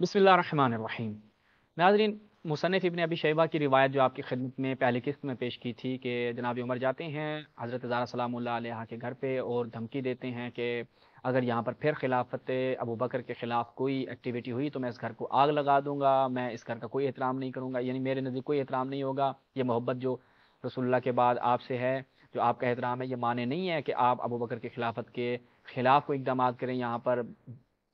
बिस्मिल्लाहिर्रहमानिर्रहीम। नाज़रीन, मुसन्निफ़ इब्न अबी शैबा की रिवायत जो आपकी खिदमत में पहले किस्त में पेश की थी कि जनाब उमर जाते हैं हज़रत ज़ारा सलामुल्लाह अलैहा के घर पे और धमकी देते हैं कि अगर यहाँ पर फिर खिलाफत अबू बकर के ख़िलाफ़ कोई एक्टिविटी हुई तो मैं इस घर को आग लगा दूँगा, मैं इस घर का कोई एहतराम नहीं करूँगा, यानी मेरे नज़दीक कोई एहतराम नहीं होगा। ये मोहब्बत जो रसूलुल्लाह के बाद आपसे है, जो आपका एहतराम है, ये माने नहीं है कि आप अबू बकर की खिलाफत के ख़िलाफ़ कोई इक़दामात करें, यहाँ पर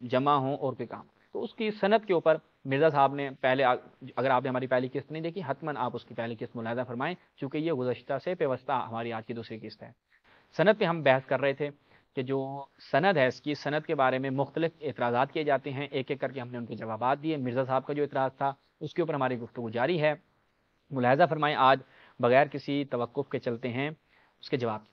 जमा हों और कोई काम। तो उसकी सनद के ऊपर मिर्ज़ा साहब ने पहले अगर आपने हमारी पहली किस्त नहीं देखी, हतमन आप उसकी पहली किस्त मुलाहिज़ा फरमाएं, चूँकि ये गुज़श्ता से पेवस्ता हमारी आज की दूसरी किस्त है। सनद पे हम बहस कर रहे थे कि जो सनद है, इसकी सनद के बारे में मुख्तलिफ एतराज़ात किए जाते हैं, एक एक करके हमने उनके जवाबात दिए। मिर्ज़ा साहब का जो एतराज़ था उसके ऊपर हमारी गुफ्तगू जारी है। मुलाहिज़ा फरमाएं, आज बगैर किसी तवक्कुफ़ के चलते हैं उसके जवाब।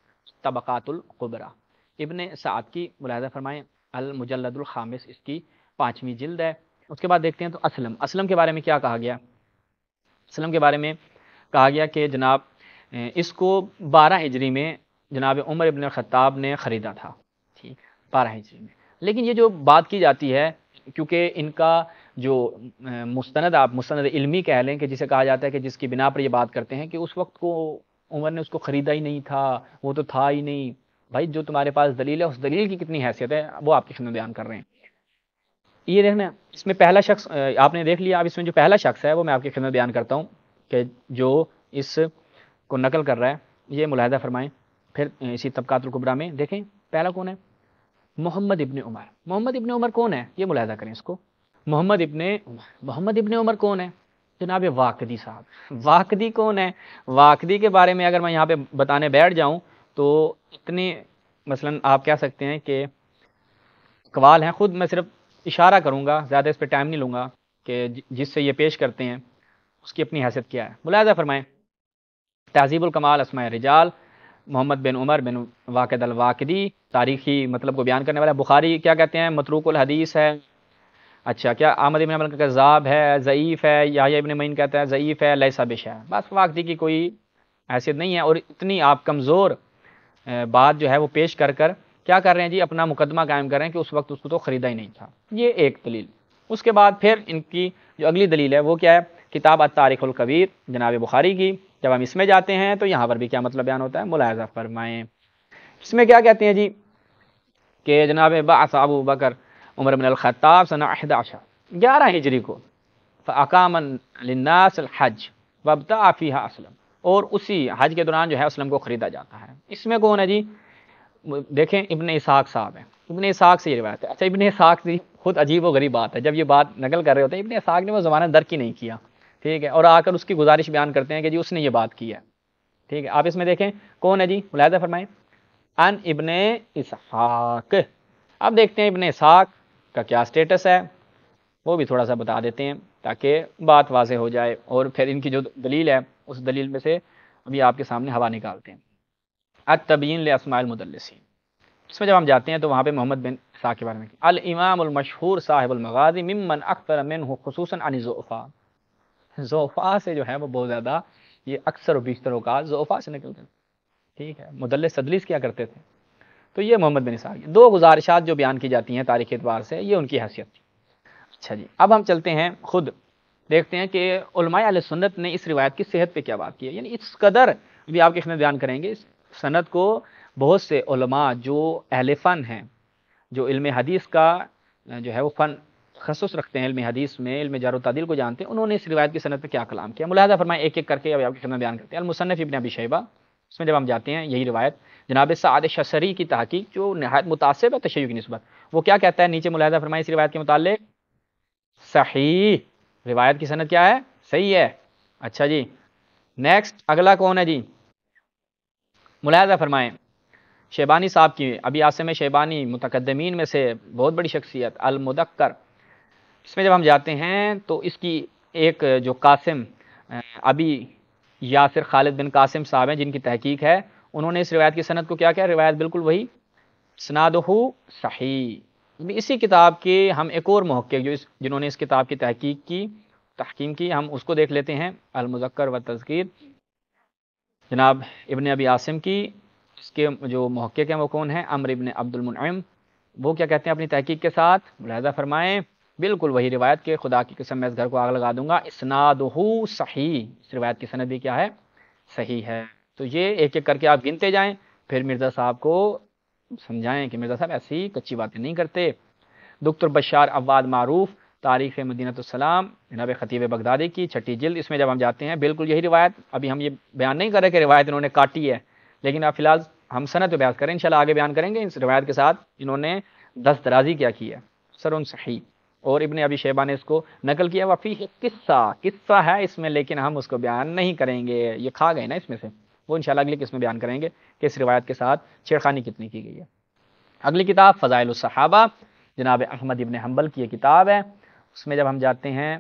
तबक़ातुल कुबरा इब्न सअद की मुलाहिज़ा फरमाएं, अल मुजल्लदुल खामिस इसकी 5वीं जिल्द है। उसके बाद देखते हैं तो असलम के बारे में क्या कहा गया। असलम के बारे में कहा गया कि जनाब इसको 12 हिजरी में जनाब उमर इब्न ख़त्ताब ने ख़रीदा था, ठीक, 12 हिजरी में। लेकिन ये जो बात की जाती है, क्योंकि इनका जो मुस्तनद, आप मुस्तनद इल्मी कह लें कि जिसे कहा जाता है कि जिसकी बिना पर ये बात करते हैं कि उस वक्त को उमर ने उसको ख़रीदा ही नहीं था, वो तो था ही नहीं। भाई, जो तुम्हारे पास दलील है उस दलील की कितनी हैसियत है, वो आपकी खिदमत बयान कर रहे हैं। ये देखना, इसमें पहला शख्स आपने देख लिया। अब इसमें जो पहला शख्स है वो मैं आपकी खिदमत बयान करता हूँ कि जो इस को नकल कर रहा है, ये मुलाहिज़ा फरमाएं। फिर इसी तबक़ातुल कुबरा में देखें पहला कौन है, मोहम्मद इब्न उमर। मोहम्मद इब्न उमर कौन है, ये मुलाहिज़ा करें इसको। मोहम्मद इब्न उमर कौन है, जनाब वाक़दी साहब। वाक़दी कौन है, वाक़दी के बारे में अगर मैं यहाँ पे बताने बैठ जाऊँ तो इतने मसलन आप कह सकते हैं कि कवाल हैं। खुद मैं सिर्फ इशारा करूँगा, ज़्यादा इस पर टाइम नहीं लूँगा कि जिससे ये पेश करते हैं उसकी अपनी हैसियत क्या है। मुलाहिज़ा फरमाएं, तहज़ीबुल कमाल अस्माए रिजाल, मोहम्मद बिन उमर बिन वाक़िद अल वाक़िदी, तारीख़ी मतलब को बयान करने वाला। बुखारी क्या कहते हैं, मतरूकुल हदीस है। अच्छा, क्या अहमद इब्न हंबल का कज़्ज़ाब है, ज़ईफ़ है। याह्या इब्न मईन कहता है ज़ईफ़ है, लैसा बिशा। बस वाक़िदी की कोई हैसियत नहीं है। और इतनी आप कमज़ोर बात जो है वो पेश कर कर क्या कर रहे हैं जी, अपना मुकदमा कायम कर रहे हैं कि उस वक्त उसको तो ख़रीदा ही नहीं था। ये एक दलील। उसके बाद फिर इनकी जो अगली दलील है वो क्या है, किताब अत-तारीख़ुल कबीर जनाब बुखारी की। जब हम इसमें जाते हैं तो यहाँ पर भी क्या मतलब बयान होता है, मुलाहिज़ा फरमाएं। इसमें क्या कहते हैं जी कि जनाब बअस अबू बकर उमर इब्न अल ख़त्ताब सना 11 हिजरी को फ़अक़ाम लिन्नास अल हज वब्तअ फ़ीहा असलम, और उसी हज के दौरान जो है असलम को ख़रीदा जाता है। इसमें कौन है जी, देखें इब्न इसाक साहब हैं। इब्न इसाक से ये रिवायत है। अच्छा, इब्न इसाक से खुद अजीब व गरीब बात है, जब ये बात नकल कर रहे होते हैं इब्न इसाक ने वो ज़माना दर की नहीं किया, ठीक है, और आकर उसकी गुजारिश बयान करते हैं कि जी उसने ये बात की है, ठीक है। आप इसमें देखें कौन है जी, मुलाहिज़ा फरमाएं, अन इब्न इसाक। अब देखते हैं इब्न इसाक का क्या स्टेटस है, वो भी थोड़ा सा बता देते हैं ताकि बात वाज़ेह हो जाए। और फिर इनकी जो दलील है उस दलील में से अभी आपके सामने हवा निकालते हैं। अत-तबयीन ले अस्माइल मुदल्लिसीन, इसमें जब हम जाते हैं तो वहाँ पे मोहम्मद बिन इसाक के बारे में, अल इमामुल मशहूर साहिबुल मगाज़ी मिम्मन अक्सर मिन्हु खुसूसन अन ज़ुअफ़ा। ज़ुअफ़ा से जो है वो बहुत ज़्यादा ये अक्सर और बेशतर का ज़ुअफ़ा से निकलते हैं, ठीक है। मुदल्लिस तदलीस क्या करते थे। तो ये मोहम्मद बिन इसाक, दो गुजारिशात जो बयान की जाती हैं तारीख़ एतबार से, ये उनकी हैसियत थी। अच्छा जी, अब हम चलते हैं खुद देखते हैं कि उलमाए अहले सुन्नत ने इस रिवायत की सेहत पे क्या बात की है। यानी इस कदर भी आपके खिदमत बयान करेंगे इस सनद को बहुत से उलमा जो अहले फ़न हैं, जो इल्म हदीस का जो है वो फ़न तख़स्सुस रखते हैं, इल्म हदीस में इल्म जर्ह व तादील को जानते हैं, उन्होंने इस रिवायत की सनद पे क्या कलाम किया। मुलाहिज़ा फरमाएं, एक एक करके अब आपकी खिदमत बयान करते हैं। अल मुसन्निफ़ इब्न अबी शैबा, इसमें जब हम जाते हैं यही रिवायत जनाब सअद शसरी की तहक़ीक़ जो नहायत मुतासिब है तशय्युअ की निस्बत, वो क्या कहता है नीचे मुलाहिज़ा फरमाएं इस रिवायत के मुताल्लिक़, सही, रिवायत की सनद क्या है, सही है। अच्छा जी, नेक्स्ट अगला कौन है जी, मुलाहिज़ा फरमाएं शेबानी साहब की, अभी आसिम शेबानी मुतकद्दमीन में से बहुत बड़ी शख्सियत, अल मुदक्कर। इसमें जब हम जाते हैं तो इसकी एक जो कासिम अभी यासिर खालिद बिन कासिम साहब हैं जिनकी तहकीक है, उन्होंने इस रिवायत की सनद को क्या किया, रिवायत बिल्कुल वही, स्नादहु सही। इसी किताब के हम एक और मुहक्किक जो जिन्होंने इस किताब की तहकीक की, तहकीम की, हम उसको देख लेते हैं, अल मुज़क्कर व तज़कीर जनाब इब्न अबी आसिम की। इसके जो मुहक्किक हैं वो कौन है, अम्र इब्न अब्दुल मुनइम। वो क्या कहते हैं अपनी तहकीक के साथ, मुलाहिज़ा फरमाएं, بالکل وہی روایت کے خدا کی قسم میں اس گھر کو آگ لگا دوں گا، اسنادہ صحیح، اس روایت کی سند بھی کیا ہے؟ صحیح ہے۔ تو یہ ایک ایک کر کے آپ گنتے جائیں، پھر مرزا صاحب کو سمجھائیں کہ مرزا صاحب ایسی کچی باتیں نہیں کرتے۔ دکتر بشار عواد معروف تاریخ مدینہ السلام جناب خطیب بغدادی کی 6 جلد، اس میں جب ہم جاتے ہیں بالکل یہی روایت، ابھی ہم یہ بیان نہیں کر رہے کہ روایت انہوں نے کاٹی ہے، لیکن اب فی الحال ہم سند پہ بیان کریں، انشاءاللہ آگے بیان کریں گے اس روایت کے ساتھ انہوں نے دست درازی کیا کی ہے، سرن صحیح۔ اور ابن ابی شیبہ نے اس کو نقل کیا، وفیہ قصہ ہے اس میں، لیکن ہم اس کو بیان نہیں کریں گے، یہ کھا گئے نا اس میں سے، وہ انشاءاللہ اگلی قسم میں بیان کریں گے کہ اس روایت کے ساتھ چھیڑخانی کتنی کی گئی ہے۔ اگلی کتاب فضائل الصحابہ جناب احمد ابن حنبل کی یہ کتاب ہے، اس میں جب ہم جاتے ہیں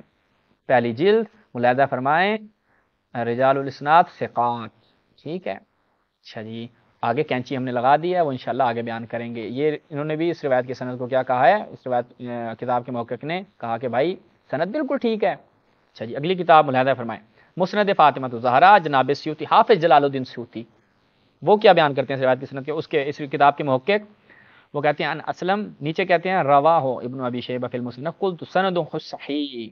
پہلی جلد، ملاحظہ فرمائیں رجال الاسناد ثقات، ٹھیک ہے۔ اچھا جی، آگے کینچی ہم نے لگا دی ہے، وہ انشاءاللہ آگے بیان کریں گے۔ یہ انہوں نے بھی اس روایت کی سند کو کیا کہا ہے، اس روایت کتاب کے محقق نے کہا کہ بھائی سند بالکل ٹھیک ہے۔ اچھا جی، اگلی کتاب ملاحظہ فرمائیں مسند فاطمہ الزہرا جناب سیوطی حافظ جلال الدین سیوطی، وہ کیا بیان کرتے ہیں اس روایت کی سند کے، اس کتاب کے محقق وہ کہتے ہیں ان اسلم، نیچے کہتے ہیں رواہ ابن ابی شیبہ فی المصنف قلت سند صحیح،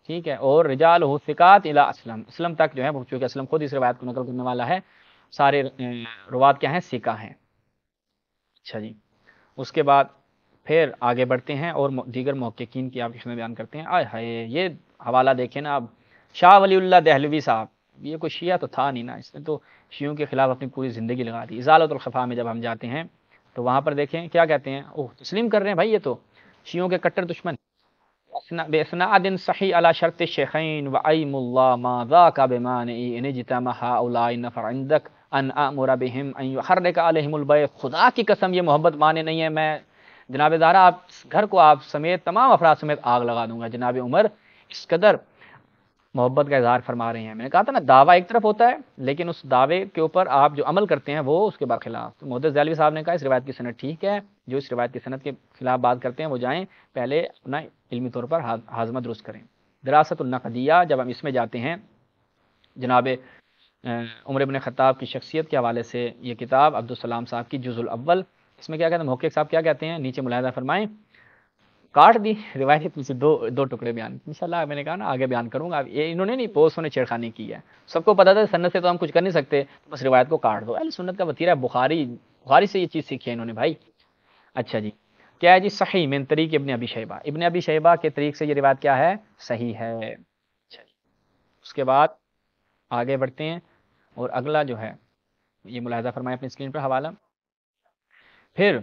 ٹھیک ہے، اور رجالہ ثقات الی اسلم، اسلم تک جو ہے، چونکہ اسلم خود اس روایت کو نقل کرنے والا ہے، سارے روات کیا ہیں؟ ثقہ ہیں۔ اچھا جی، اس کے بعد پھر آگے بڑھتے ہیں اور دیگر محققین کی آپ اس میں بیان کرتے ہیں۔ آئے ہائے، یہ حوالہ دیکھیں نا، اب شاہ ولی اللہ دہلوی صاحب، یہ کوئی شیعہ تو تھا نہیں نا، اس نے تو شیعوں کے خلاف اپنی پوری زندگی لگا دی۔ ازالۃ الخفا میں جب ہم جاتے ہیں تو وہاں پر دیکھیں کیا کہتے ہیں، اوہ تسلیم کر رہے ہیں بھائی، یہ تو شیعوں کے کٹر دشمن، بِإِسْنَادٍ صحیح علی شرط الشیخین وَأَیْمُ اللَّهِ مَا ذَاكَ بِمَانِعِ إِنِ اجْتَمَعَ هَؤُلَاءِ النَّفَرُ عِندَكَ ان امر بهم ان يحرك عليهم البيت، خدا کی قسم یہ محبت مانے نہیں ہے، میں جناب زہرا آپ گھر کو آپ سمیت تمام افراد سمیت آگ لگا دوں گا۔ جناب عمر اس قدر محبت کا اظہار فرما رہے ہیں۔ میں نے کہا تھا نا دعویٰ ایک طرف ہوتا ہے، لیکن اس دعوے کے اوپر آپ جو عمل کرتے ہیں وہ اس کے برخلاف۔ تو محدث دہلوی صاحب نے کہا اس روایت کی سند ٹھیک ہے، جو اس روایت کی سند کے خلاف بات کرتے ہیں وہ جائیں پہلے اپنا علمی طور پر ہاضمہ درست کریں۔ دراست النقدیہ جب ہم اس میں جاتے ہیں، جناب عمر ابن خطاب کی شخصیت کے حوالے سے یہ کتاب عبدالسلام صاحب کی جزء الاول، اس میں کیا کہتے ہیں محقق صاحب کیا کہتے ہیں، نیچے ملاحظہ فرمائیں، کاٹ دی روایت میں سے دو ٹکڑے بیان، انشاءاللہ میں نے کہا نا آگے بیان کروں گا۔ یہ انہوں نے نہیں، پوسٹوں نے چھیڑخانی کی ہے، سب کو پتا تھا سنت سے تو ہم کچھ کر نہیں سکتے، بس روایت کو کاٹ دو۔ اہل سنت کا وتیرہ ہے، بخاری سے یہ چیز سیکھی ہے انہوں نے بھائی۔ اچھا جی، کیا ہے جی؟ صحیح من طریق ابن ابی شیبہ، ابن ابی شیبہ کے طریق سے یہ روایت کیا ہے؟ صحیح ہے۔ اچھا جی، اس کے بعد آگے بڑھتے ہیں اور اگلا جو ہے یہ ملاحظہ فرمائیں اپنی اسکرین پر حوالہ، پھر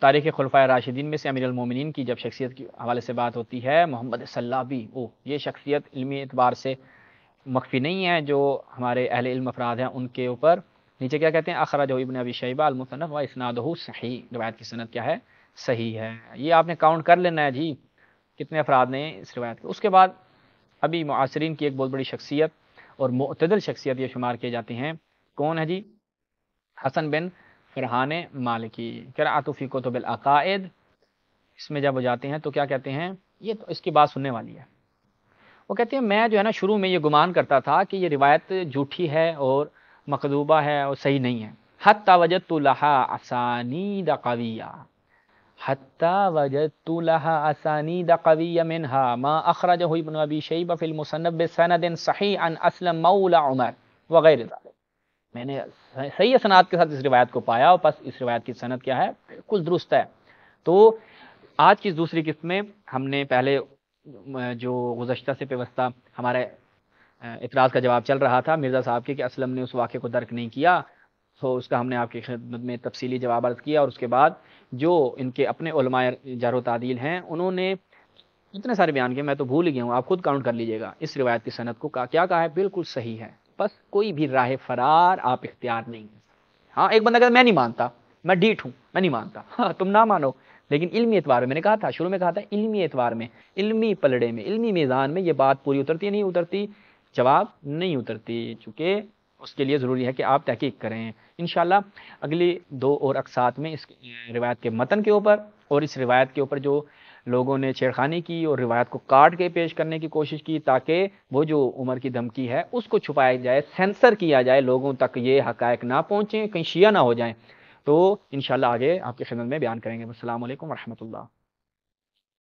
تاریخ خلفائے راشدین میں سے امیر المومنین کی جب شخصیت کے حوالے سے بات ہوتی ہے، محمد سلابی، یہ شخصیت علمی اعتبار سے مخفی نہیں ہے، جو ہمارے اہل علم افراد ہیں ان کے اوپر نیچے کیا کہتے ہیں، اخرجہ ابن ابی شیبہ المصنف و اسنادہ صحیح، روایت کی سند کیا ہے؟ صحیح ہے۔ یہ آپ نے کاؤنٹ کر لینا ہے جی کتنے افراد نے اس روایت کے۔ اس کے بعد ابھی معاصرین کی ایک بہت بڑی شخصیت اور معتدل شخصیت یہ شمار کیے جاتے ہیں، کون ہے جی؟ حسن بن فرحان مالکی، قرأت فی کتب العقائد، اس میں جب وہ جاتے ہیں تو کیا کہتے ہیں، یہ تو اس کی بات سننے والی ہے، وہ کہتے ہیں میں جو ہے نا شروع میں یہ گمان کرتا تھا کہ یہ روایت جھوٹی ہے اور مکذوبہ ہے اور صحیح نہیں ہے، حتی وجدت لہا اسانید قویہ، حتی وجدت لہا اسانید قویہ منہا ما اخرجہ ابن ابی شیبہ فی المصنف بسند صحیح عن اسلم مولا عمر وغیر ذلك، میں نے صحیح اسناد کے ساتھ اس روایت کو پایا اور پس اس روایت کی سند کیا ہے؟ بالکل درست ہے۔ تو آج کی دوسری قسم میں ہم نے پہلے جو گزشتہ سے پیوستہ ہمارے اعتراض کا جواب چل رہا تھا مرزا صاحب کے کہ اسلم نے اس واقعے کو درک نہیں کیا، تو اس کا ہم نے آپ کی خدمت میں تفصیلی جواب عرض کیا، اور اس کے بعد جو ان کے اپنے علماء جرح و تعدیل ہیں انہوں نے اتنے سارے بیان کیے، میں تو بھول گیا ہوں، آپ خود کاؤنٹ کر لیجئے گا، اس روایت کی سند کو کیا کہا ہے؟ بالکل صحیح ہے، بس کوئی بھی راہ فرار آپ اختیار نہیں۔ ہاں ایک بندہ کہتا میں نہیں مانتا، میں ڈیٹ ہوں، میں نہیں مانتا، ہاں تم نہ مانو، لیکن علمی اعتبار میں، میں نے کہا تھا شروع میں کہا تھا علمی اعتبار میں، علمی پلڑے میں، علمی میزان میں یہ بات پوری اترتی نہیں اترتی، جواب نہیں اترتی، چونکہ اس کے لیے ضروری ہے کہ آپ تحقیق کریں۔ انشاءاللہ اگلی 2 اور اقساط میں اس روایت کے متن کے اوپر اور اس روایت کے اوپر جو لوگوں نے چھیڑخانی کی اور روایت کو کاٹ کے پیش کرنے کی کوشش کی تاکہ وہ جو عمر کی دھمکی ہے اس کو چھپایا جائے، سینسر کیا جائے، لوگوں تک یہ حقائق نہ پہنچیں، کہیں شیعہ نہ ہو جائیں، تو انشاءاللہ آگے آپ کی خدمت میں بیان کریں گے۔ السلام علیکم ورحمۃ اللہ۔